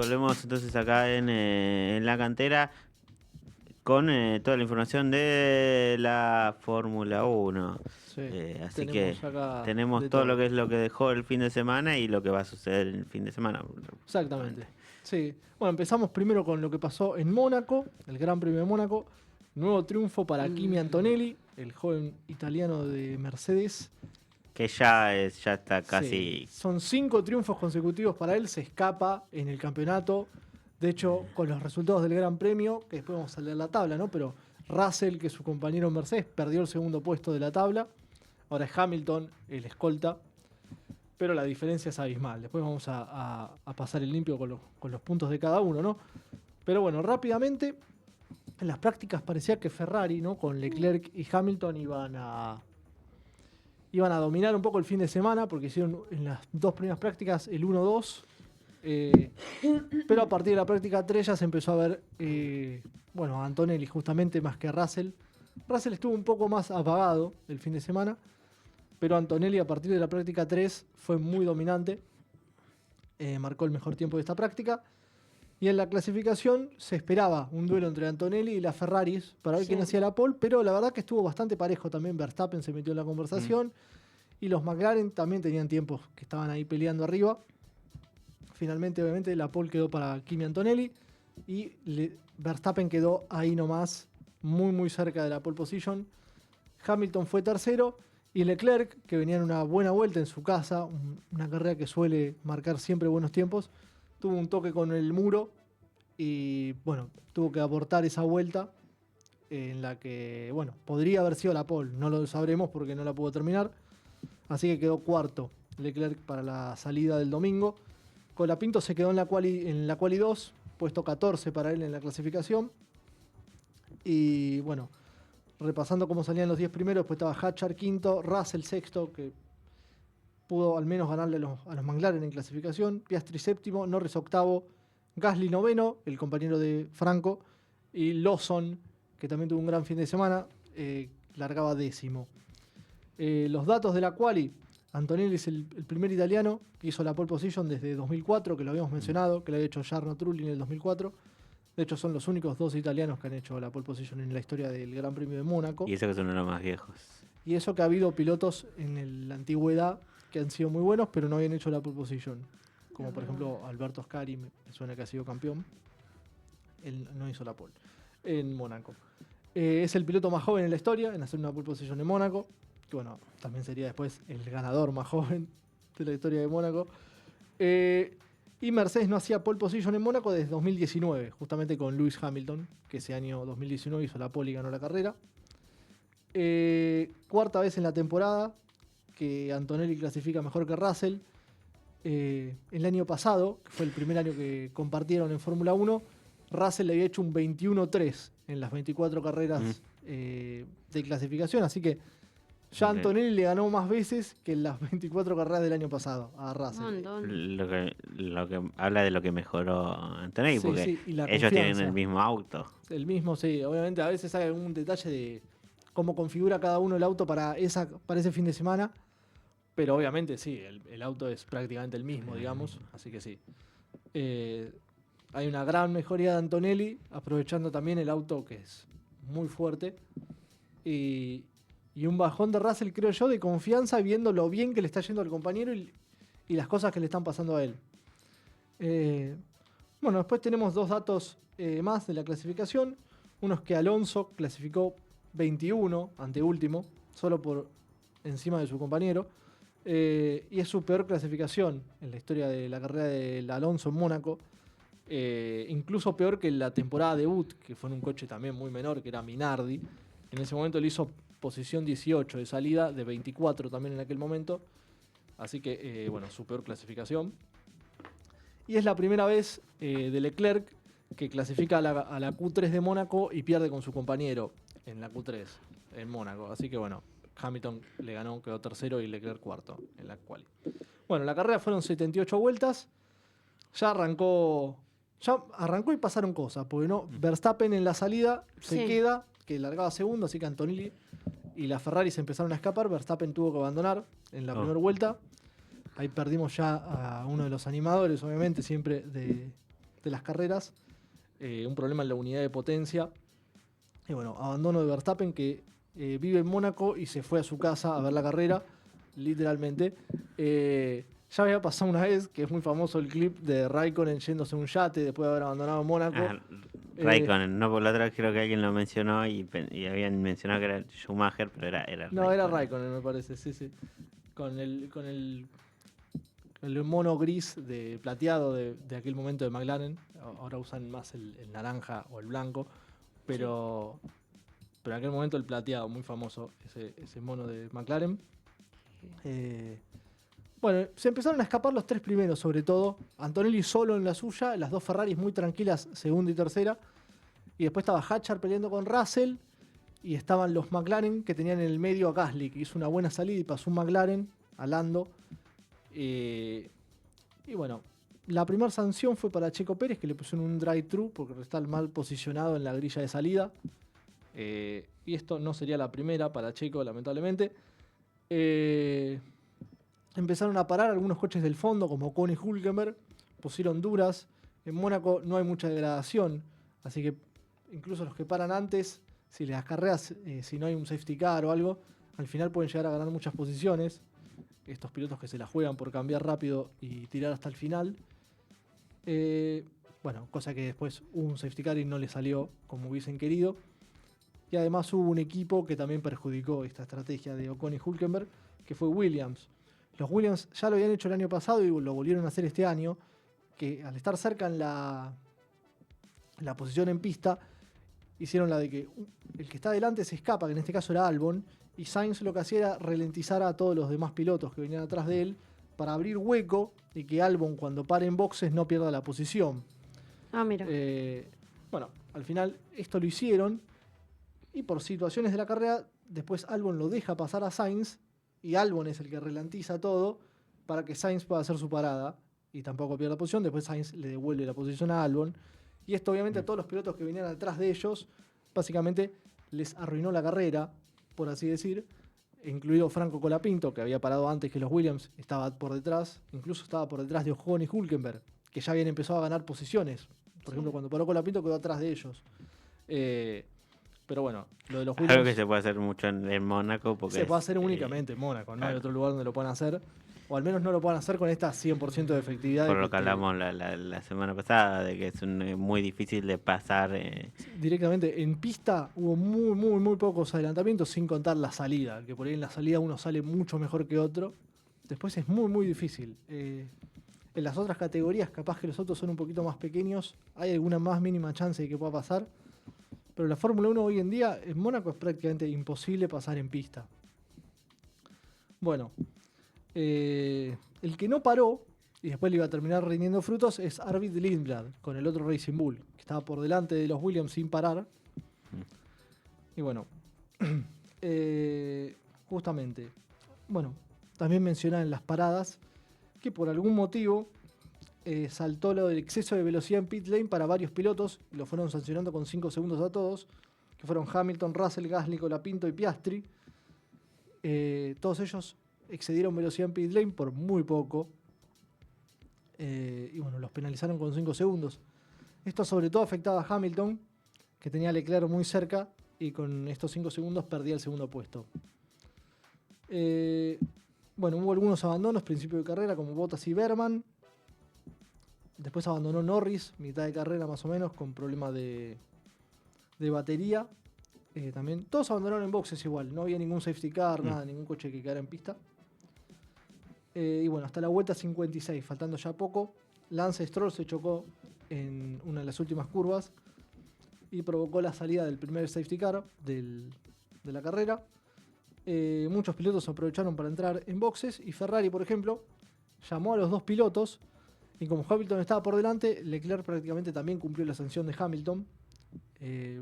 volvemos entonces acá en la cantera con toda la información de la Fórmula 1. Sí, Así que tenemos acá tenemos de todo lo todo. que es lo que dejó el fin de semana y lo que va a suceder el fin de semana. Exactamente. Sí. Bueno, empezamos primero con lo que pasó en Mónaco, el Gran Premio de Mónaco. Nuevo triunfo para Kimi Antonelli, el joven italiano de Mercedes. Que ya está Sí, casi. son 5 triunfos consecutivos para él, se escapa en el campeonato. De hecho, con los resultados del Gran Premio, que después vamos a leer la tabla, ¿no? Pero Russell, que es su compañero en Mercedes, perdió el segundo puesto de la tabla. Ahora es Hamilton, el escolta. Pero la diferencia es abismal. Después vamos a pasar el limpio con los puntos de cada uno, ¿no? Pero bueno, rápidamente, en las prácticas parecía que Ferrari, ¿no? Con Leclerc y Hamilton iban a dominar un poco el fin de semana, porque hicieron en las dos primeras prácticas el 1-2. Pero a partir de la práctica 3 ya se empezó a ver, a Antonelli justamente más que Russell. Russell estuvo un poco más apagado el fin de semana, pero Antonelli a partir de la práctica 3 fue muy dominante. Marcó el mejor tiempo de esta práctica. Y en la clasificación se esperaba un duelo entre Antonelli y las Ferraris para ver quién hacía la pole, pero la verdad que estuvo bastante parejo también. Verstappen se metió en la conversación y los McLaren también tenían tiempos que estaban ahí peleando arriba. Finalmente, obviamente, la pole quedó para Kimi Antonelli y Verstappen quedó ahí nomás, muy muy cerca de la pole position. Hamilton fue tercero y Leclerc, que venía en una buena vuelta en su casa, una carrera que suele marcar siempre buenos tiempos, tuvo un toque con el muro y bueno, tuvo que abortar esa vuelta en la que, bueno, podría haber sido la pole, no lo sabremos porque no la pudo terminar, así que quedó cuarto Leclerc para la salida del domingo. Colapinto se quedó en la quali 2, puesto 14 para él en la clasificación. Y bueno, repasando cómo salían los 10 primeros, pues estaba Hatchard quinto, Russell sexto, que pudo al menos ganarle a los McLaren en clasificación, Piastri séptimo, Norris octavo, Gasly noveno, el compañero de Franco, y Lawson, que también tuvo un gran fin de semana, largaba décimo. Los datos de la quali: Antonelli es el primer italiano que hizo la pole position desde 2004, que lo habíamos mencionado, que lo había hecho Jarno Trulli en el 2004. De hecho, son los únicos 2 italianos que han hecho la pole position en la historia del Gran Premio de Mónaco. Y eso que son uno de los más viejos. Y eso que ha habido pilotos en la antigüedad que han sido muy buenos, pero no habían hecho la pole position. Como por ejemplo Alberto Ascari, me suena que ha sido campeón. Él no hizo la pole en Mónaco. Es el piloto más joven en la historia en hacer una pole position en Mónaco. Que bueno, también sería después el ganador más joven de la historia de Mónaco. Y Mercedes no hacía pole position en Mónaco desde 2019, justamente con Lewis Hamilton, que ese año 2019 hizo la pole y ganó la carrera. Cuarta vez en la temporada que Antonelli clasifica mejor que Russell. El año pasado, que fue el primer año que compartieron en Fórmula 1, Russell le había hecho un 21-3 en las 24 carreras de clasificación, así que ya Antonelli le ganó más veces que en las 24 carreras del año pasado a Russell. Lo que habla de lo que mejoró Antonelli, Sí, porque sí, y la ellos tienen confianza. el mismo auto. El mismo, sí. Obviamente a veces hay algún detalle de cómo configura cada uno el auto para ese fin de semana. Pero obviamente sí, el auto es prácticamente el mismo, digamos. Así que sí. Hay una gran mejoría de Antonelli, aprovechando también el auto que es muy fuerte. Y un bajón de Russell, creo yo, de confianza, viendo lo bien que le está yendo al compañero y las cosas que le están pasando a él. Bueno, después tenemos 2 datos más de la clasificación. Uno es que Alonso clasificó 21, anteúltimo, solo por encima de su compañero. Y es su peor clasificación en la historia de la carrera del Alonso en Mónaco. Incluso peor que la temporada debut, que fue en un coche también muy menor, que era Minardi. En ese momento le hizo posición 18 de salida, de 24 también en aquel momento. Así que, su peor clasificación. Y es la primera vez de Leclerc que clasifica a la Q3 de Mónaco y pierde con su compañero en la Q3 en Mónaco. Así que Hamilton le ganó, quedó tercero y Leclerc cuarto en la quali. Bueno, la carrera fueron 78 vueltas. Ya arrancó y pasaron cosas, porque no, Verstappen en la salida se queda, que largaba segundo, así que Antonelli y la Ferrari se empezaron a escapar. Verstappen tuvo que abandonar en la primera vuelta. Ahí perdimos ya a uno de los animadores, obviamente, siempre de las carreras, un problema en la unidad de potencia. Y bueno, abandono de Verstappen, que vive en Mónaco y se fue a su casa a ver la carrera, literalmente. Ya había pasado una vez, que es muy famoso el clip de Raikkonen yéndose a un yate después de haber abandonado Mónaco. Ah, Raikkonen, no, por la otra vez creo que alguien lo mencionó y habían mencionado que era Schumacher, pero era No, era Raikkonen. Raikkonen, me parece, sí. Con el mono gris de plateado de aquel momento de McLaren. Ahora usan más el naranja o el blanco, pero en aquel momento el plateado, muy famoso, ese mono de McLaren. Bueno, se empezaron a escapar los tres primeros, sobre todo. Antonelli solo en la suya, las dos Ferraris muy tranquilas, segunda y tercera. Y después estaba Hatcher peleando con Russell. Y estaban los McLaren que tenían en el medio a Gasly, que hizo una buena salida y pasó un McLaren a Lando. Y bueno, la primera sanción fue para Checo Pérez, que le pusieron un drive-thru porque está mal posicionado en la grilla de salida. Y esto no sería la primera para Checo, lamentablemente. Empezaron a parar algunos coches del fondo, como Ocon y Hülkenberg. Pusieron duras. En Mónaco no hay mucha degradación, así que incluso los que paran antes, si las carreras, si no hay un safety car o algo, al final pueden llegar a ganar muchas posiciones. Estos pilotos que se la juegan por cambiar rápido y tirar hasta el final. Bueno, cosa que después hubo un safety car y no le salió como hubiesen querido. Y además hubo un equipo que también perjudicó esta estrategia de Ocon y Hülkenberg, que fue Williams. Los Williams ya lo habían hecho el año pasado y lo volvieron a hacer este año, que al estar cerca en la posición en pista, hicieron la de que el que está adelante se escapa, que en este caso era Albon, y Sainz lo que hacía era ralentizar a todos los demás pilotos que venían atrás de él para abrir hueco y que Albon, cuando pare en boxes, no pierda la posición. Ah, mira. Bueno, al final esto lo hicieron y por situaciones de la carrera, después Albon lo deja pasar a Sainz y Albon es el que ralentiza todo para que Sainz pueda hacer su parada y tampoco pierda posición. Después Sainz le devuelve la posición a Albon. Y esto obviamente a todos los pilotos que venían atrás de ellos, básicamente les arruinó la carrera, por así decir, incluido Franco Colapinto, que había parado antes que los Williams, estaba por detrás, incluso estaba por detrás de Ocon y Hülkenberg, que ya habían empezado a ganar posiciones. Por ejemplo, cuando paró Colapinto quedó atrás de ellos. Pero bueno, lo de los Williams... Algo que se puede hacer mucho en Mónaco. Porque se puede hacer únicamente en Mónaco, no hay otro lugar donde lo puedan hacer. O al menos no lo puedan hacer con esta 100% de efectividad. Por lo que hablamos la semana pasada, de que es muy difícil de pasar. Directamente en pista hubo muy pocos adelantamientos, sin contar la salida, que por ahí en la salida uno sale mucho mejor que otro. Después es muy difícil. En las otras categorías, capaz que los otros son un poquito más pequeños, hay alguna más mínima chance de que pueda pasar. Pero la Fórmula 1 hoy en día, en Mónaco es prácticamente imposible pasar en pista. Bueno, el que no paró, y después le iba a terminar rindiendo frutos, es Arvid Lindblad, con el otro Racing Bull, que estaba por delante de los Williams sin parar. Y bueno, justamente, bueno, también mencionan en las paradas que por algún motivo saltó lo del exceso de velocidad en pit lane para varios pilotos, y lo fueron sancionando con 5 segundos a todos, que fueron Hamilton, Russell, Gasly, Colapinto y Piastri. Todos ellos excedieron velocidad en pit lane por muy poco. Y bueno, los penalizaron con 5 segundos. Esto sobre todo afectaba a Hamilton, que tenía a Leclerc muy cerca y con estos 5 segundos perdía el segundo puesto. Bueno, hubo algunos abandonos, principio de carrera, como Bottas y Berman. Después abandonó Norris, mitad de carrera más o menos, con problemas de batería. También todos abandonaron en boxes igual, no había ningún safety car, nada, ningún coche que quedara en pista. Y bueno, hasta la vuelta 56, faltando ya poco, Lance Stroll se chocó en una de las últimas curvas y provocó la salida del primer safety car de la carrera. Muchos pilotos aprovecharon para entrar en boxes y Ferrari, por ejemplo, llamó a los dos pilotos y como Hamilton estaba por delante, Leclerc prácticamente también cumplió la sanción de Hamilton,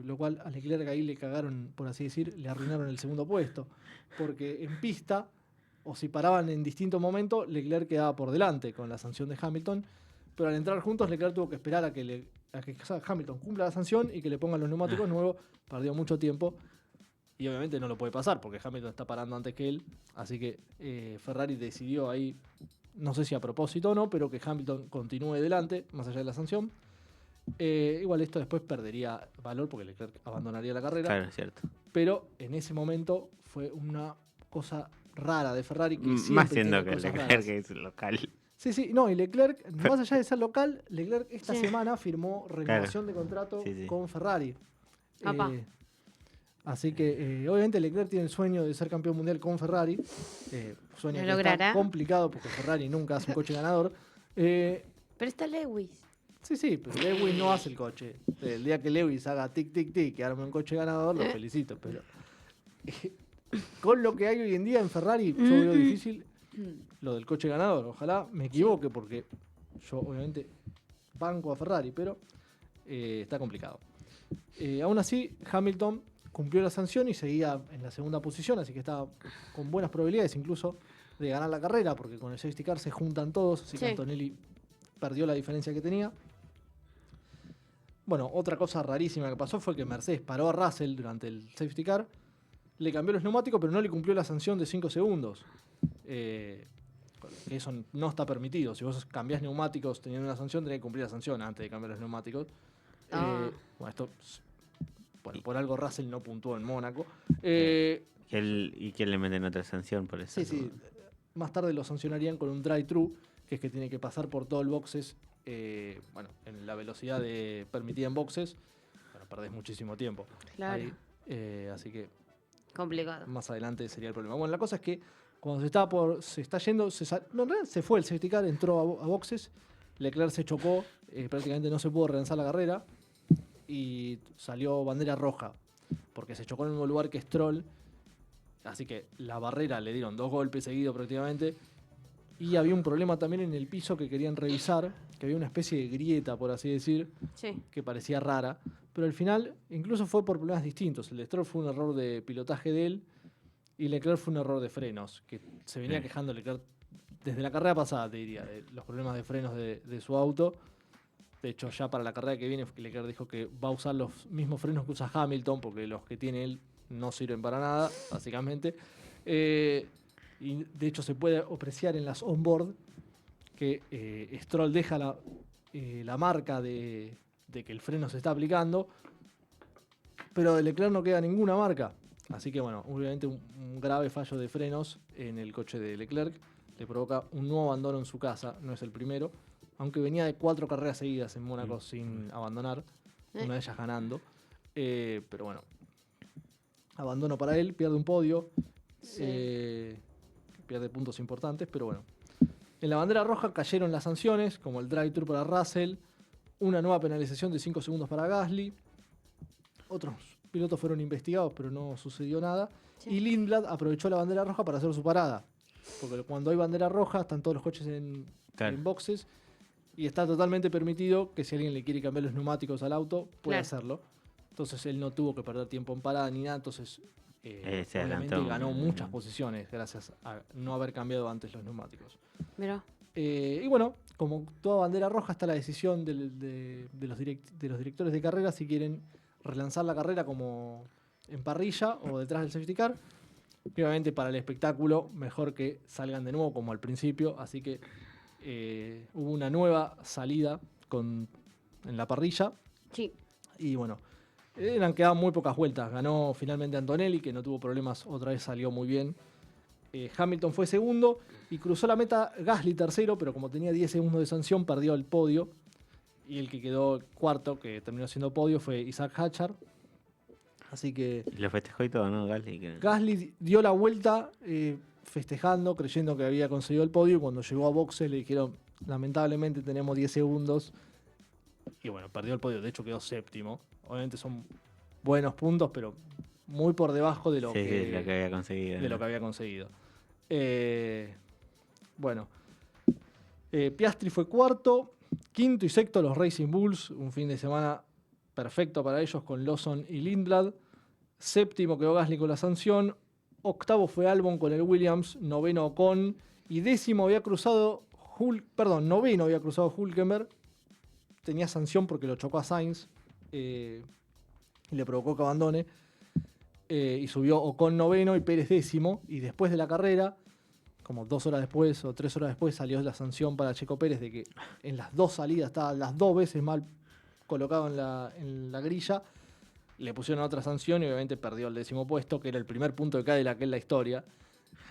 lo cual a Leclerc ahí le cagaron, por así decir, le arruinaron el segundo puesto, porque en pista, o si paraban en distinto momento, Leclerc quedaba por delante con la sanción de Hamilton, pero al entrar juntos Leclerc tuvo que esperar a que Hamilton cumpla la sanción y que le pongan los neumáticos nuevos, perdió mucho tiempo. Y obviamente no lo puede pasar porque Hamilton está parando antes que él. Así que Ferrari decidió ahí, no sé si a propósito o no, pero que Hamilton continúe delante, más allá de la sanción. Igual esto después perdería valor porque Leclerc abandonaría la carrera. Claro, es cierto. Pero en ese momento fue una cosa rara de Ferrari que Más siempre siendo tiene que cosas Leclerc raras. es local. Sí, no, y Leclerc, más allá de ser local, Leclerc esta Sí. semana firmó renovación de contrato Sí. con Ferrari. Apá. Así que obviamente Leclerc tiene el sueño de ser campeón mundial con Ferrari. Sueño ¿Lo que logrará? está complicado porque Ferrari nunca hace un coche ganador. Eh, Pero está Lewis. sí, pero Lewis no hace el coche. El día que Lewis haga tic, tic, tic, que arme un coche ganador, lo felicito. Pero con lo que hay hoy en día en Ferrari, yo veo difícil lo del coche ganador. Ojalá me equivoque porque yo obviamente banco a Ferrari, pero está complicado. Aún así, Hamilton cumplió la sanción y seguía en la segunda posición, así que estaba con buenas probabilidades incluso de ganar la carrera, porque con el safety car se juntan todos, así que Sí. Antonelli perdió la diferencia que tenía. Bueno, otra cosa rarísima que pasó fue que Mercedes paró a Russell durante el safety car, le cambió los neumáticos, pero no le cumplió la sanción de 5 segundos. Que eso no está permitido. Si vos cambiás neumáticos teniendo una sanción, tenés que cumplir la sanción antes de cambiar los neumáticos. Ah. Bueno, por algo Russell no puntuó en Mónaco. Y que le meten otra sanción por eso. Sí. Más tarde lo sancionarían con un drive-thru, que es que tiene que pasar por todo el boxes, en la velocidad permitida en boxes. Bueno, perdés muchísimo tiempo. Claro. Ahí, así que Complicado. más adelante sería el problema. Bueno, la cosa es que cuando se está yendo, en realidad se fue el safety car, entró a boxes, Leclerc se chocó, prácticamente no se pudo relanzar la carrera y salió bandera roja, porque se chocó en el mismo lugar que Stroll, así que la barrera le dieron 2 golpes seguidos prácticamente, y había un problema también en el piso que querían revisar, que había una especie de grieta, por así decir, Sí. que parecía rara, pero al final incluso fue por problemas distintos. El de Stroll fue un error de pilotaje de él y Leclerc fue un error de frenos, que se venía quejando Leclerc desde la carrera pasada, te diría, de los problemas de frenos de su auto. De hecho, ya para la carrera que viene, Leclerc dijo que va a usar los mismos frenos que usa Hamilton, porque los que tiene él no sirven para nada, básicamente. Y de hecho se puede apreciar en las onboard que Stroll deja la marca de que el freno se está aplicando, pero de Leclerc no queda ninguna marca. Así que bueno, obviamente un grave fallo de frenos en el coche de Leclerc le provoca un nuevo abandono en su casa, no es el primero, aunque venía de 4 carreras seguidas en Mónaco sin abandonar, una de ellas ganando. Pero bueno, abandono para él, pierde un podio, pierde puntos importantes, pero bueno. En la bandera roja cayeron las sanciones, como el drive-thru para Russell, una nueva penalización de 5 segundos para Gasly. Otros pilotos fueron investigados, pero no sucedió nada. Sí. Y Lindblad aprovechó la bandera roja para hacer su parada. Porque cuando hay bandera roja, están todos los coches en boxes. Y está totalmente permitido que si alguien le quiere cambiar los neumáticos al auto, pueda hacerlo. Entonces él no tuvo que perder tiempo en parada ni nada. Entonces, obviamente ganó muchas posiciones gracias a no haber cambiado antes los neumáticos. Mirá. Y bueno, como toda bandera roja, está la decisión de los directores de carrera si quieren relanzar la carrera como en parrilla o detrás del safety car. Y obviamente para el espectáculo, mejor que salgan de nuevo como al principio. Así que hubo una nueva salida en la parrilla. Sí. Y bueno, quedaban muy pocas vueltas. Ganó finalmente Antonelli, que no tuvo problemas, otra vez salió muy bien. Hamilton fue segundo y cruzó la meta Gasly tercero, pero como tenía 10 segundos de sanción, perdió el podio. Y el que quedó cuarto, que terminó siendo podio, fue Isaac Hatchard. Así que Y lo festejó y todo, ¿no? Gasly. Gasly dio la vuelta festejando, creyendo que había conseguido el podio. Y cuando llegó a boxes le dijeron, lamentablemente tenemos 10 segundos. Y bueno, perdió el podio. De hecho quedó séptimo. Obviamente son buenos puntos, pero muy por debajo de lo que había conseguido. de lo que había conseguido. Piastri fue cuarto. Quinto y sexto los Racing Bulls. Un fin de semana perfecto para ellos con Lawson y Lindblad. Séptimo quedó Gasly con la sanción. Octavo fue Albon con el Williams. Noveno Ocon. Y décimo había cruzado noveno había cruzado Hülkenberg. Tenía sanción porque lo chocó a Sainz. Le provocó que abandone. Y subió Ocon noveno y Pérez décimo. Y después de la carrera, como 2 horas después o 3 horas después, salió la sanción para Checo Pérez de que en las 2 salidas estaba las 2 veces mal colocado en la grilla. Le pusieron otra sanción y obviamente perdió el 10º puesto, que era el primer punto de Cadillac en la historia.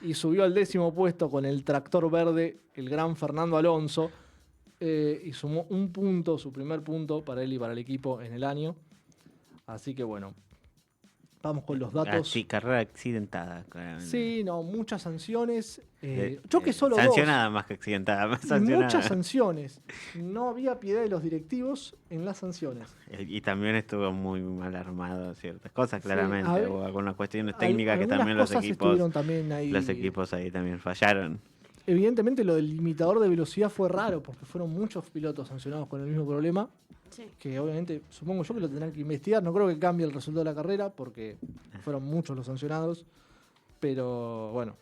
Y subió al 10º puesto con el tractor verde, el gran Fernando Alonso. Y sumó un punto, su primer punto para él y para el equipo en el año. Así que bueno, vamos con los datos. Sí, carrera accidentada, claramente. Sí, no, muchas sanciones. Yo que solo sancionada más que accidentada, más dos. sancionada. Muchas sanciones. No había piedad de los directivos en las sanciones. Y también estuvo muy mal armado ciertas cosas, claramente. Sí, Hubo algunas cuestiones técnicas que algunas también los cosas equipos, estuvieron también ahí. los equipos ahí también fallaron. Evidentemente lo del limitador de velocidad fue raro porque fueron muchos pilotos sancionados con el mismo problema. Sí. Que obviamente supongo yo que lo tendrán que investigar. No creo que cambie el resultado de la carrera porque fueron muchos los sancionados. Pero bueno,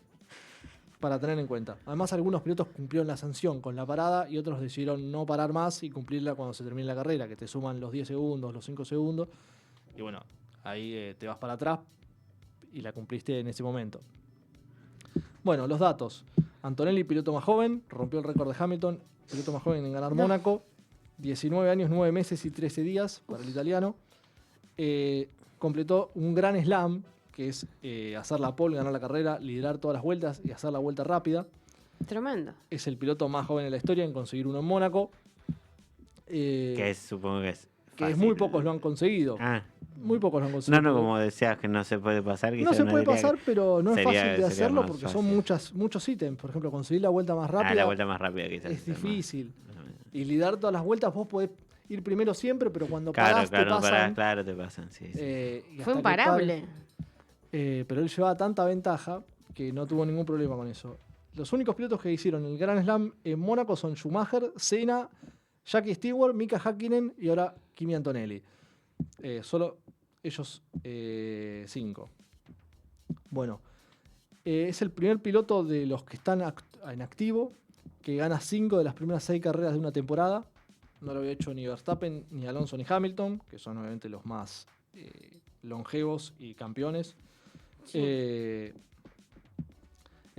para tener en cuenta. Además, algunos pilotos cumplieron la sanción con la parada y otros decidieron no parar más y cumplirla cuando se termine la carrera, que te suman los 10 segundos, los 5 segundos. Y bueno, ahí te vas para atrás y la cumpliste en ese momento. Bueno, los datos. Antonelli, piloto más joven, rompió el récord de Hamilton, piloto más joven en ganar Mónaco. 19 años, 9 meses y 13 días para el italiano. Completó un gran slam, que es hacer la pole, ganar la carrera, liderar todas las vueltas y hacer la vuelta rápida. Tremendo. Es el piloto más joven en la historia en conseguir uno en Mónaco. Supongo que es Que fácil. muy pocos lo han conseguido. Muy pocos lo han conseguido. No, como decías que no se puede pasar. No se puede pasar, pero no es sería- fácil de sería hacerlo más porque fácil. son muchos ítems. Por ejemplo, conseguir la vuelta más rápida la vuelta más rápida quizás. es sea más- difícil. Y liderar todas las vueltas, vos podés ir primero siempre, pero cuando Claro, parás claro, te pasan. parás, claro, te pasan, sí. sí. Y hasta Fue que imparable. pero él llevaba tanta ventaja que no tuvo ningún problema con eso. Los únicos pilotos que hicieron el Grand Slam en Mónaco son Schumacher, Senna, Jackie Stewart, Mika Häkkinen y ahora Kimi Antonelli. Solo ellos 5. Bueno, es el primer piloto de los que están en activo que gana 5 de las primeras 6 carreras de una temporada. No lo había hecho ni Verstappen, ni Alonso, ni Hamilton, que son obviamente los más longevos y campeones. Sí.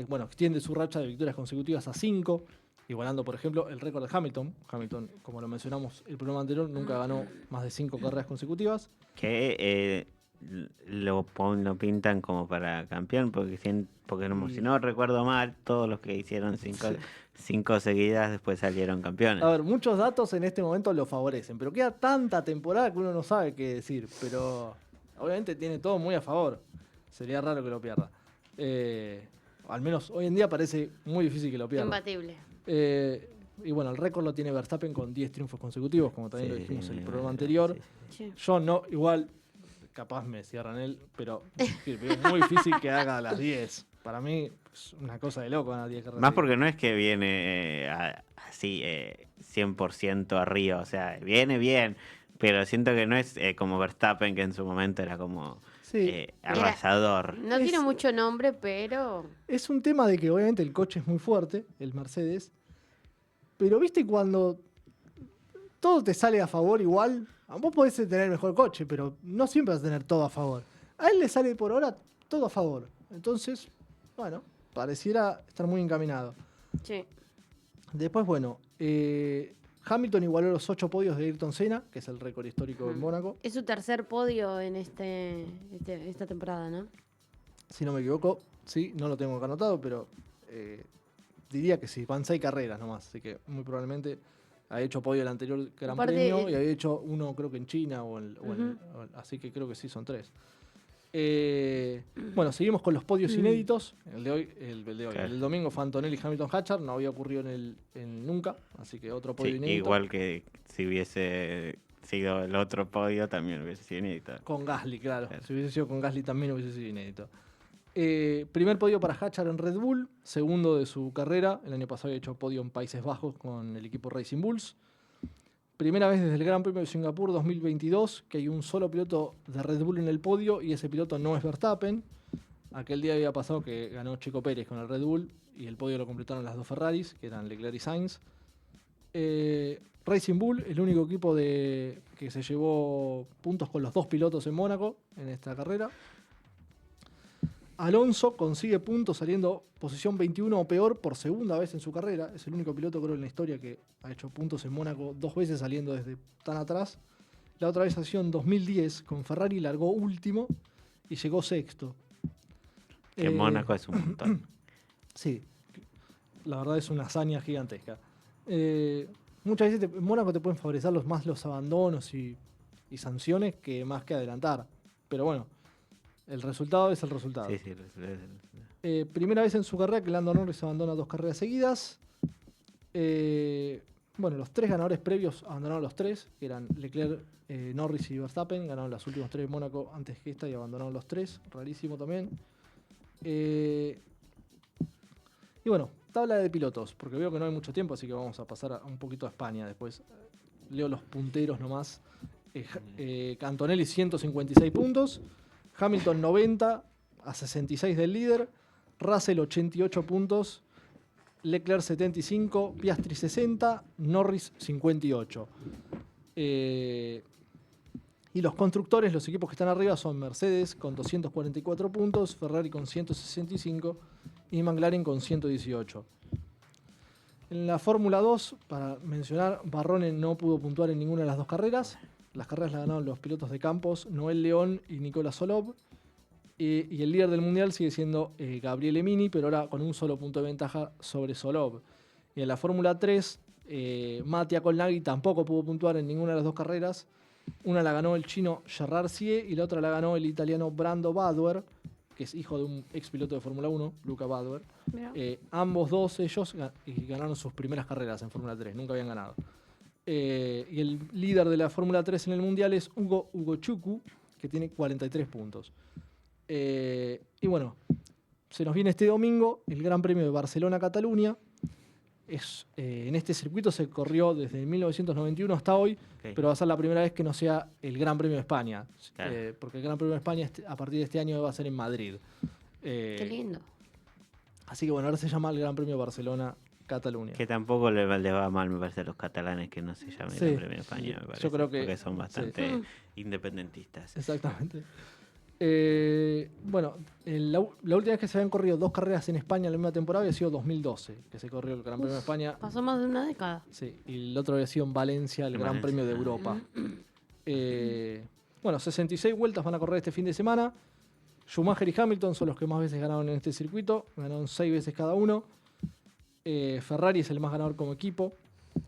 Bueno, extiende su racha de victorias consecutivas a 5, igualando, por ejemplo, el récord de Hamilton. Hamilton, como lo mencionamos el programa anterior, nunca ganó más de 5 carreras consecutivas. Que lo pintan como para campeón, porque si no recuerdo mal, todos los que hicieron 5 seguidas después salieron campeones. A ver, muchos datos en este momento lo favorecen, pero queda tanta temporada que uno no sabe qué decir. Pero obviamente tiene todo muy a favor. Sería raro que lo pierda. Al menos hoy en día parece muy difícil que lo pierda. Imbatible. Y bueno, el récord lo tiene Verstappen con 10 triunfos consecutivos, como también lo dijimos en el programa anterior. Sí. Yo no, igual, capaz me cierran él, pero es muy difícil que haga las 10. Para mí es una cosa de loco ganar 10 carreras. Más porque no es que viene así 100% arriba, o sea, viene bien, pero siento que no es como Verstappen, que en su momento era como Sí, arrasador. No tiene mucho nombre, pero es un tema de que obviamente el coche es muy fuerte, el Mercedes, pero viste cuando todo te sale a favor igual, vos podés tener el mejor coche, pero no siempre vas a tener todo a favor. A él le sale por ahora todo a favor. Entonces, bueno, pareciera estar muy encaminado. sí. Después, bueno, Hamilton igualó los 8 podios de Ayrton Senna, que es el récord histórico en Mónaco. Es su tercer podio en esta temporada, ¿no? Si no me equivoco, sí, no lo tengo acá anotado, pero diría que sí, van 6 carreras nomás, así que muy probablemente ha hecho podio el anterior Gran Aparte, Premio y había hecho uno creo que en China, así que creo que sí, son 3. Bueno, seguimos con los podios inéditos. El de hoy, Claro. el domingo fue Antonelli Hamilton Hatchard, no había ocurrido en nunca, así que otro podio Sí, inédito. igual que si hubiese sido el otro podio, también hubiese sido inédito. Con Gasly, claro. Claro. Si hubiese sido con Gasly también hubiese sido inédito. Primer podio para Hatchard en Red Bull, segundo de su carrera. El año pasado había hecho podio en Países Bajos con el equipo Racing Bulls. Primera vez desde el Gran Premio de Singapur 2022 que hay un solo piloto de Red Bull en el podio y ese piloto no es Verstappen. Aquel día había pasado que ganó Checo Pérez con el Red Bull y el podio lo completaron las dos Ferraris, que eran Leclerc y Sainz. Racing Bull, el único equipo que se llevó puntos con los 2 pilotos en Mónaco en esta carrera. Alonso consigue puntos saliendo posición 21 o peor por segunda vez en su carrera. Es el único piloto, creo, en la historia que ha hecho puntos en Mónaco 2 veces saliendo desde tan atrás. La otra vez ha sido en 2010, con Ferrari largó último y llegó sexto. Que Mónaco es un montón. Sí, la verdad es una hazaña gigantesca. Muchas veces en Mónaco te pueden favorecer más los abandonos y sanciones que más que adelantar. Pero bueno, el resultado es el resultado. Sí. Primera vez en su carrera que Lando Norris abandona 2 carreras seguidas. Bueno, los 3 ganadores previos abandonaron los 3, que eran Leclerc, Norris y Verstappen. Ganaron las últimas 3 de Mónaco antes que esta y abandonaron los 3. Rarísimo también. Y bueno, tabla de pilotos, porque veo que no hay mucho tiempo, así que vamos a pasar un poquito a España después. Leo los punteros nomás. Antonelli 156 puntos, Hamilton 90 a 66 del líder, Russell 88 puntos, Leclerc 75, Piastri 60, Norris 58. Y los constructores, los equipos que están arriba son Mercedes con 244 puntos, Ferrari con 165 y McLaren con 118. En la Fórmula 2, para mencionar, Barrone no pudo puntuar en ninguna de las 2 carreras. Las carreras las ganaron los pilotos de Campos, Noel León y Nicolas Solov. Y el líder del mundial sigue siendo Gabriele Mini, pero ahora con un solo punto de ventaja sobre Solov. Y en la Fórmula 3, Mattia Colnaghi tampoco pudo puntuar en ninguna de las 2 carreras. Una la ganó el chino Gerard Sie y la otra la ganó el italiano Brando Badoer, que es hijo de un ex piloto de Fórmula 1, Luca Badoer. Ambos dos ellos ganaron sus primeras carreras en Fórmula 3, nunca habían ganado. Y el líder de la Fórmula 3 en el mundial es Hugo Chuku, que tiene 43 puntos. Y bueno, se nos viene este domingo el Gran Premio de Barcelona-Cataluña. En este circuito se corrió desde 1991 hasta hoy, pero va a ser la primera vez que no sea el Gran Premio de España. Claro. Porque el Gran Premio de España a partir de este año va a ser en Madrid. Qué lindo. Así que bueno, ahora se llama el Gran Premio de Barcelona-Cataluña. Que tampoco le va mal, me parece, a los catalanes que no se llame el Gran Premio de España, me parece. Yo creo que porque son bastante independentistas. Exactamente. Bueno, la última vez que se habían corrido 2 carreras en España en la misma temporada había sido 2012, que se corrió el Gran Premio de España. Pasó más de una década. Sí, y el otro había sido en Valencia, el Gran Premio de Europa. Bueno, 66 vueltas van a correr este fin de semana. Schumacher y Hamilton son los que más veces ganaron en este circuito. Ganaron 6 veces cada uno. Ferrari es el más ganador como equipo.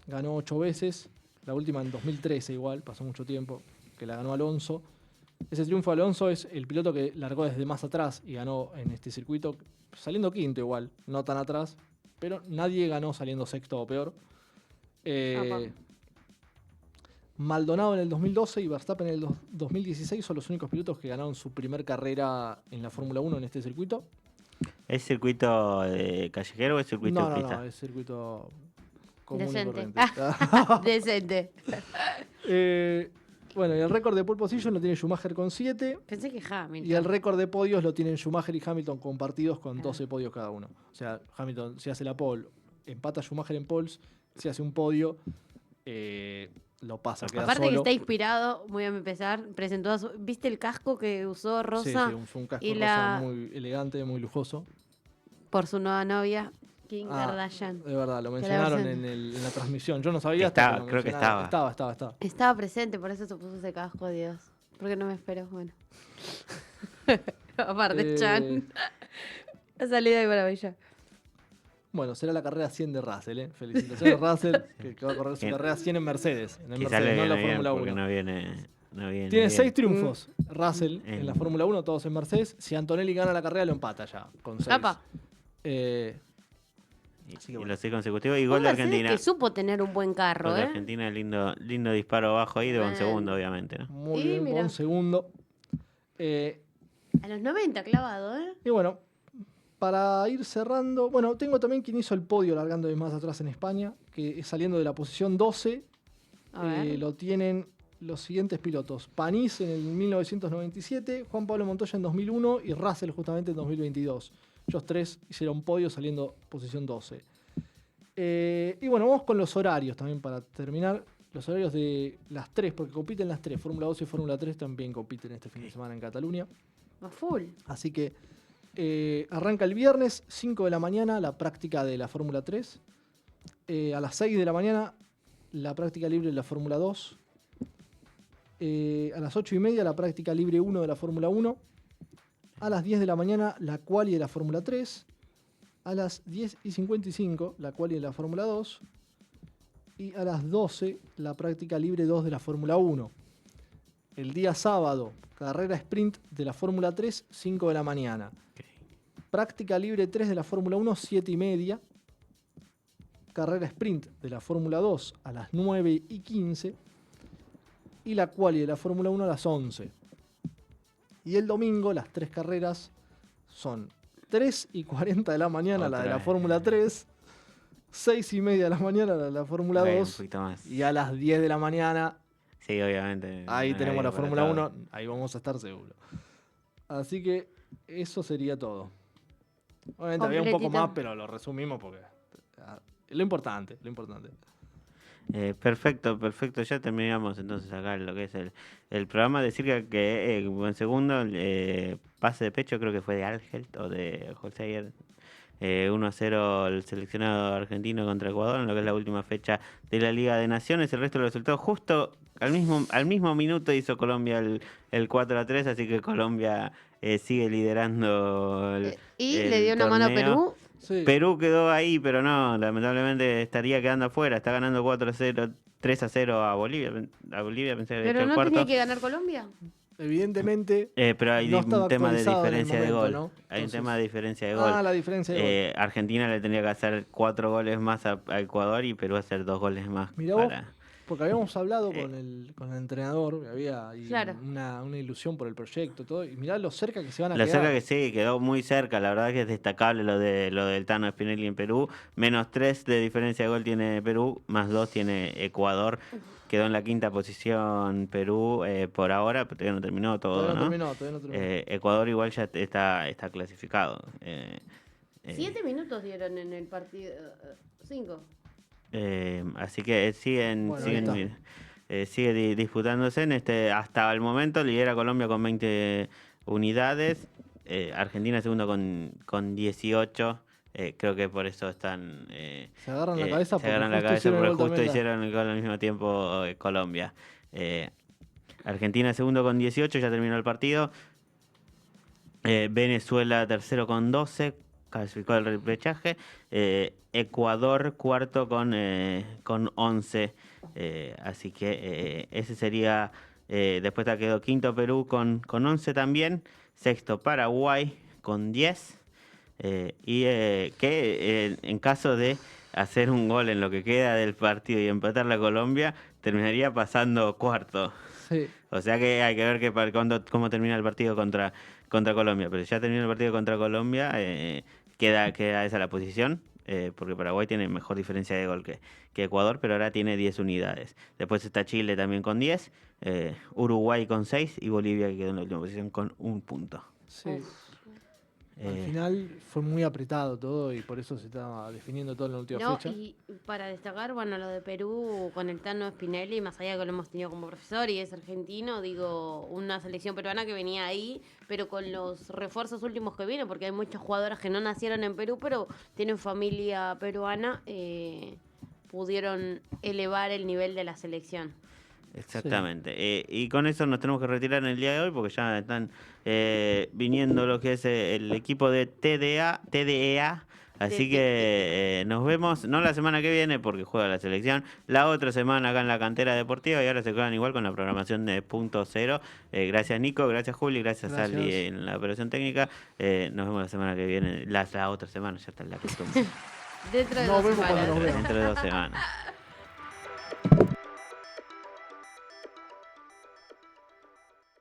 Ganó 8 veces. La última en 2013 igual, pasó mucho tiempo, que la ganó Alonso. Ese triunfo de Alonso es el piloto que largó desde más atrás y ganó en este circuito, saliendo quinto igual, no tan atrás, pero nadie ganó saliendo sexto o peor. Maldonado en el 2012 y Verstappen en el 2016 son los únicos pilotos que ganaron su primer carrera en la Fórmula 1 en este circuito. ¿Es circuito callejero o es circuito de pista? No, es circuito común y decente. corriente. Decente. Bueno, y el récord de pole position lo tiene Schumacher con 7. Pensé que Hamilton. Y el récord de podios lo tienen Schumacher y Hamilton compartidos con 12 podios cada uno. O sea, Hamilton si hace la pole, empata Schumacher en poles, si hace un podio, lo pasa, queda Aparte solo. que está inspirado, voy a empezar, presentó ¿viste el casco que usó Rosa? Sí, fue un casco y rosa muy elegante, muy lujoso. Por su nueva novia, Kim Kardashian. De verdad, lo mencionaron en la transmisión. Yo no sabía hasta que creo que estaba. Estaba. Estaba presente, por eso se puso ese casco, Dios. Porque no me espero, bueno. Aparte, Chan. La salida de maravilla. Bueno, será la carrera 100 de Russell, Felicitaciones a Russell, que va a correr su carrera 100 en Mercedes. En el Mercedes, no en la Fórmula 1. No viene Tiene 6 triunfos, Russell, en la Fórmula 1, todos en Mercedes. Si Antonelli gana la carrera, lo empata ya, con 6. Y los 6 consecutivos. Y gol de Argentina. Que supo tener un buen carro, Gol de Argentina, lindo disparo abajo ahí de un segundo, obviamente, ¿no? Muy bien, buen segundo. A los 90 clavado, Y bueno, para ir cerrando, bueno, tengo también quien hizo el podio largando de más atrás en España, que saliendo de la posición 12, lo tienen los siguientes pilotos. Panís en el 1997, Juan Pablo Montoya en 2001 y Russell justamente en 2022. Ellos 3 hicieron podio saliendo posición 12. Y bueno, vamos con los horarios también para terminar. Los horarios de las 3, porque compiten las 3. Fórmula 2 y Fórmula 3 también compiten este fin de semana en Cataluña. A full. Así que arranca el viernes, 5 de la mañana, la práctica de la Fórmula 3. A las 6 de la mañana, la práctica libre de la Fórmula 2. A las 8:30 la práctica libre 1 de la Fórmula 1. A las 10 de la mañana la quali de la Fórmula 3. A las 10:55 la quali de la Fórmula 2. Y a las 12 la práctica libre 2 de la Fórmula 1. El día sábado, carrera sprint de la Fórmula 3, 5 de la mañana. Práctica libre 3 de la Fórmula 1, 7:30. Carrera sprint de la Fórmula 2 a las 9:15. Y la quali de la Fórmula 1 a las 11. Y el domingo las 3 carreras son 3:40 de la mañana la de la Fórmula 3, 6:30 de la mañana la de la Fórmula 2 y a las 10 de la mañana. Sí, obviamente. Ahí tenemos la Fórmula 1, ahí vamos a estar seguros. Así que eso sería todo. Obviamente había un poco más, pero lo resumimos porque lo importante. Perfecto. Ya terminamos entonces acá lo que es el programa. Decir que en segundo pase de pecho creo que fue de Algelt o de José 1-0 el seleccionado argentino contra Ecuador en lo que es la última fecha de la Liga de Naciones. El resto de los resultados justo al mismo minuto hizo Colombia el 4-3, así que Colombia sigue liderando y le dio una mano a Perú. Sí. Perú quedó ahí, pero no, lamentablemente estaría quedando afuera. Está ganando 4-0, 3-0 a Bolivia. Pensé que había hecho Pero el no cuarto. tenía que ganar Colombia. Evidentemente. Pero hay no un tema de actualizado en el diferencia de momento, gol. ¿no? Hay un Entonces, tema de diferencia de gol. la diferencia de gol. Argentina le tendría que hacer 4 goles más a Ecuador y Perú hacer 2 goles más. Mirá vos, porque habíamos hablado con el entrenador, había ahí Claro. una ilusión por el proyecto, todo, y mirá lo cerca que se van a Lo quedar. cerca que sí, quedó muy cerca. La verdad que es destacable lo del Tano Spinelli en Perú. -3 de diferencia de gol tiene Perú, +2 tiene Ecuador. Quedó en la 5ª posición Perú por ahora, pero todavía no terminó todo, Todavía no ¿no? terminó. Ecuador igual ya está clasificado. 7 minutos dieron en el partido. 5. Así que siguen sigue disputándose hasta el momento. Lidera Colombia con 20 unidades, Argentina segundo con 18. Creo que por eso están se agarran la cabeza porque justo hicieron el gol al mismo tiempo Colombia. Argentina segundo con 18, ya terminó el partido. Venezuela tercero con 12, clasificó el repechaje. Ecuador cuarto con 11. Así que ese sería. Después quedó quinto Perú con 11 también. Sexto Paraguay con 10. En caso de hacer un gol en lo que queda del partido y empatar la Colombia, terminaría pasando cuarto. Sí. O sea que hay que ver cómo termina el partido contra Colombia. Pero ya terminó el partido contra Colombia, queda esa la posición, porque Paraguay tiene mejor diferencia de gol que Ecuador, pero ahora tiene 10 unidades. Después está Chile también con 10, Uruguay con 6 y Bolivia, que quedó en la última posición con 1 punto. Sí. Al final fue muy apretado todo y por eso se estaba definiendo todo en la última fecha. Y para destacar, bueno, lo de Perú con el Tano Spinelli, más allá de que lo hemos tenido como profesor y es argentino, digo, una selección peruana que venía ahí, pero con los refuerzos últimos que vienen, porque hay muchas jugadoras que no nacieron en Perú, pero tienen familia peruana, pudieron elevar el nivel de la selección. Exactamente. Sí. Y con eso nos tenemos que retirar en el día de hoy porque ya están viniendo lo que es el equipo de TDEA. Así que nos vemos, no la semana que viene porque juega la selección, la otra semana acá en la cantera deportiva y ahora se quedan igual con la programación de Punto Cero. Gracias Nico, gracias Juli, gracias Sally en la operación técnica. Nos vemos la semana que viene, la otra semana, ya está la costumbre. Dentro de 2 semanas. Dentro de 2 semanas.